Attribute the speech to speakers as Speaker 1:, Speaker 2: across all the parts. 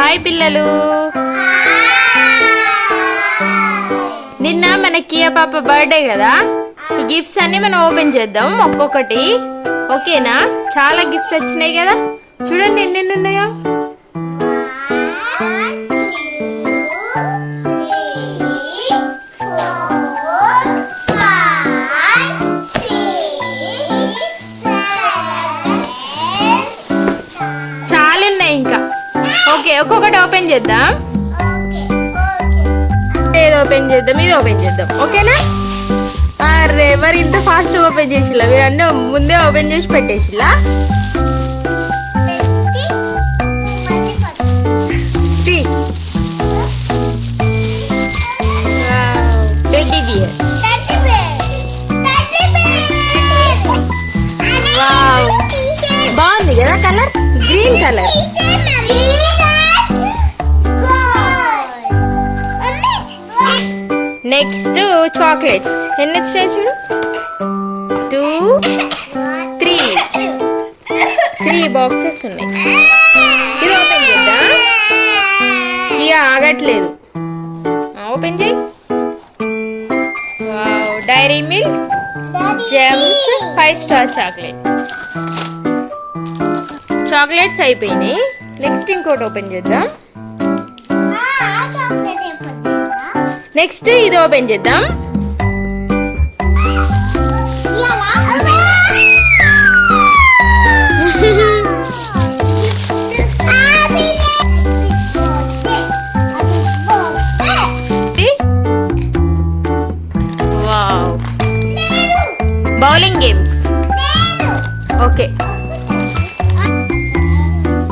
Speaker 1: Hi పిల్లలు. నిన్న మన కియా పాప బర్త్డే కదా, ఈ గిఫ్ట్స్ అన్ని మనం ఓపెన్ చేద్దాం ఒక్కొక్కటి. ఓకేనా? చాలా గిఫ్ట్స్ వచ్చినాయి కదా, చూడండి ఎన్నెన్ని ఉన్నాయో. చాలా ఉన్నాయి ఇంకా. ఓకే, ఒక్కొక్కటి ఓపెన్ చేద్దాం. ఇది ఓపెన్ చేద్దాం, ఇది ఓపెన్ చేద్దాం. ఓకేనా? అరే ఎవరు ఇంత ఫాస్ట్ ఓపెన్ చేసిలా? వీరన్నీ ముందే ఓపెన్ చేసి పెట్టేసిలా. Teddy bear. బాగుంది కదా colour, green colour. Next chocolates. ఎన్ని వచ్చాయి చూడు, 2, 3 బాక్సెస్ ఉన్నాయి. ఇది ఓపెన్ చేద్దాం. ఇక ఆగట్లేదు, ఓపెన్ చేయి. Dairy Milk Gems 5 Star chocolate. Chocolates అయిపోయినాయి. నెక్స్ట్ ఇంకోటి ఓపెన్ చేద్దాం. నెక్స్ట్ ఇది ఓపెన్ చేద్దాం. Bowling games. ఓకే,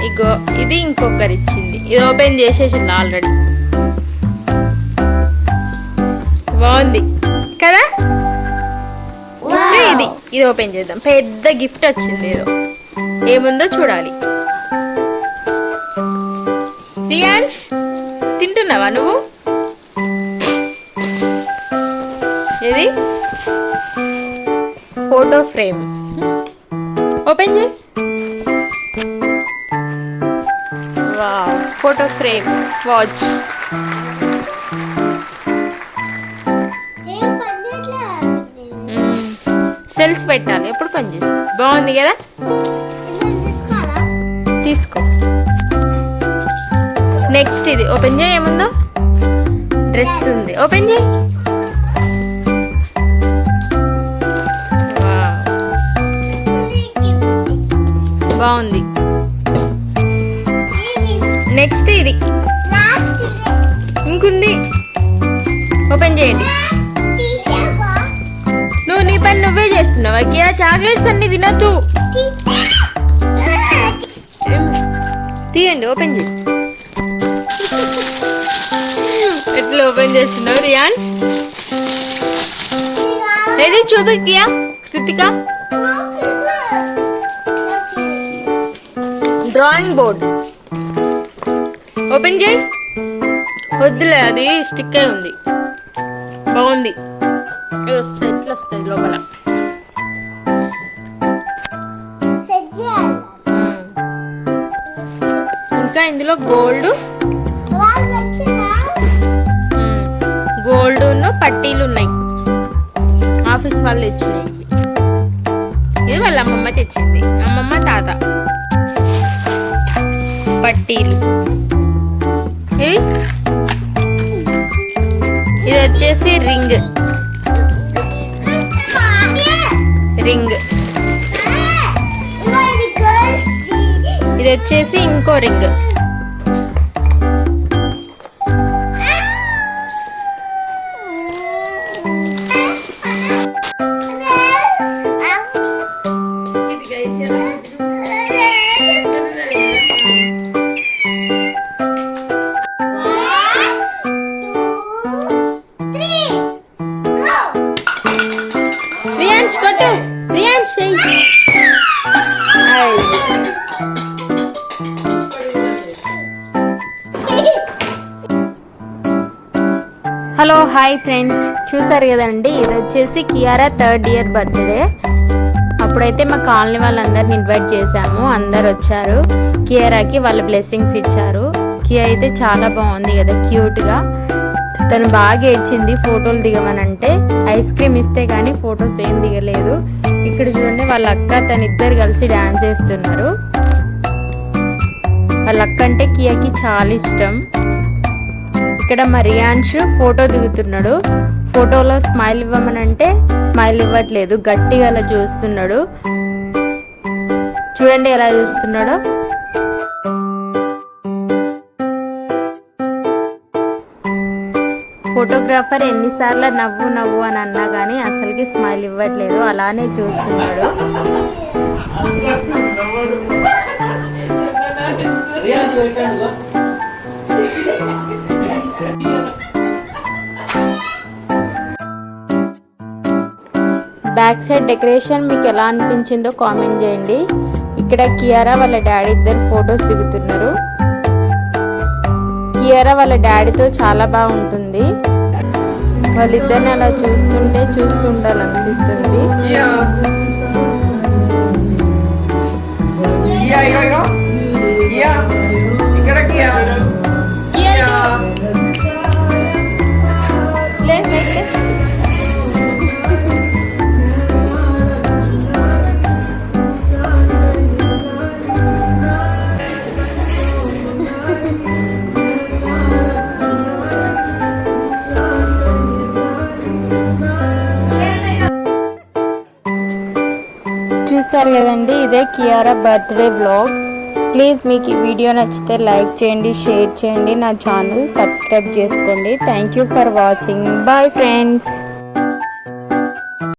Speaker 1: ఇగో ఇది ఇంకొకరు ఇచ్చింది. ఇది ఓపెన్ చేసేసింది ఆల్రెడీ. బాగుంది కదా. ఇది ఓపెన్ చేద్దాం. పెద్ద గిఫ్ట్ వచ్చింది. ఏదో ఏముందో చూడాలి. రియాన్స్, తింటున్నావా నువ్వు? ఇది ఫోటో ఫ్రేమ్. ఓపెన్ చేయి. Wow, photo frame watch. Cells పెట్టాలి, ఎప్పుడు పని చేస్తుంది. బాగుంది కదా, తీసుకో. నెక్స్ట్ ఇది ఓపెన్ చేయి. ఏముందో? డ్రెస్ ఉంది. ఓపెన్ చేయి. బాగుంది. నెక్స్ట్ ఇది ఇంకుంది. ఓపెన్ చేయండి. నువ్వు నీ పని నువ్వే చేస్తున్నావా? కియా చాక్లెట్స్ అన్ని తినద్దు. తీయండి, ఓపెన్ చేయి. ఎట్లా ఓపెన్ చేస్తున్నావు రియాన్? ఏది చూపి Kia. Krittika, drawing board. Open చేయి. వద్దులే, అది స్టిక్ అయి ఉంది. బాగుంది. ఎట్లా వస్తుంది లోపల? ఇంకా ఇందులో గోల్డ్ పట్టీలు ఉన్నాయి. ఆఫీస్ వాళ్ళు ఇచ్చినాయి. ఇది వాళ్ళ అమ్మమ్మ తెచ్చింది. అమ్మమ్మ తాత పట్టీలు. ఇది వచ్చేసి రింగ్. ఇది వచ్చేసి ఇంకో రింగ్. రియాన్స్ కొట్టు. రియాన్స్ చెయ్యి. Hello, hi friends. చూసారు కదండి, ఇది వచ్చేసి కియారా 3rd ఇయర్ బర్త్డే. అప్పుడైతే మా కాలనీ వాళ్ళందరిని ఇన్వైట్ చేశాము. అందరు వచ్చారు. కియారాకి వాళ్ళ బ్లెస్సింగ్స్ ఇచ్చారు. కియా అయితే చాలా బాగుంది కదా, క్యూట్గా. తను బాగా ఏడ్చింది ఫోటోలు దిగమనంటే. ఐస్ క్రీమ్ ఇస్తే కానీ ఫొటోస్ ఏం దిగలేదు. ఇక్కడ చూడండి వాళ్ళ అక్క తను ఇద్దరు కలిసి డాన్స్ చేస్తున్నారు. వాళ్ళ అక్క అంటే కియాకి చాలా ఇష్టం. ఇక్కడ మరియాన్షు ఫోటో దిగుతున్నాడు. ఫోటోలో స్మైల్ ఇవ్వమనంటే స్మైల్ ఇవ్వట్లేదు, గట్టిగా అలా చూస్తున్నాడు. చూడండి ఎలా చూస్తున్నాడో. ఫోటోగ్రాఫర్ ఎన్నిసార్లు నవ్వు నవ్వు అని అన్నా కానీ అసలుకి స్మైల్ ఇవ్వట్లేదు, అలానే చూస్తున్నాడు. బ్యాక్ సైడ్ డెకరేషన్ మీకు ఎలా అనిపించిందో కామెంట్ చేయండి. ఇక్కడ కియారా వాళ్ళ డాడీ ఇద్దరు ఫొటోస్ దిగుతున్నారు. కియారా వాళ్ళ డాడీతో చాలా బాగుంటుంది. వాళ్ళిద్దరిని అలా చూస్తూ ఉండాలనిపిస్తుంది. చూసారు కదండి, ఇదే కియారా బర్త్డే వ్లాగ్. ప్లీజ్ మీకు ఈ వీడియో నచ్చితే లైక్ చేయండి, షేర్ చేయండి, నా ఛానల్ సబ్స్క్రైబ్ చేసుకోండి. Thank you for watching. Bye friends.